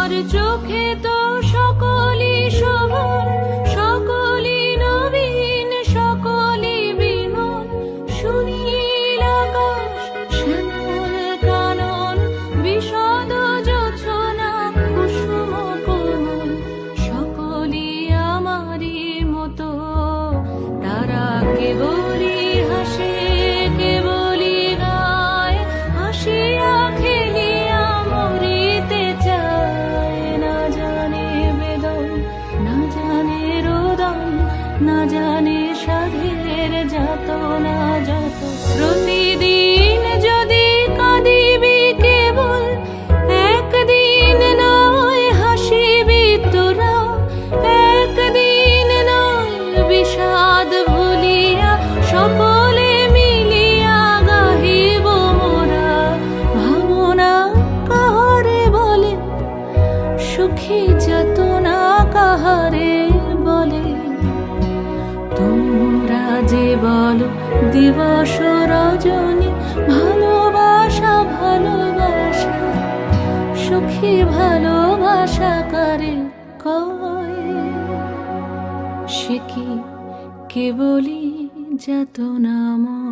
তোমার চোখে তো সকলই শোভন, সকলই নবীন, সকলই বিমল। সুনীল আকাশ, শ্যামল কানন, বিশদ জোছনা, কুসুম কোমল, সকলই আমারই মতো। তারা কেবলই হাসে, কেবলই গায়, হাসিয়া খেলিয়া মরিতে চায়। না জানে বেদন, না জানে রোদন, না জানে সাধের যাতনা যত। প্রতিদিন যদি কাঁদিবি কেবল, একদিন নয় হাসিবি তোরা। একদিন নয় বিষাদ ভুলিয়া, সকলে মিলিয়া গাহিব মোরা। ভাবনা কাহারে বলে, সুখী যাতনা কাহারে বলে। তোমরা যে বলো দিবস রজনী, ভালোবাসা ভালোবাসা, সুখী ভালোবাসা কারে কয়। সে কি কেবলই যাতনাময়।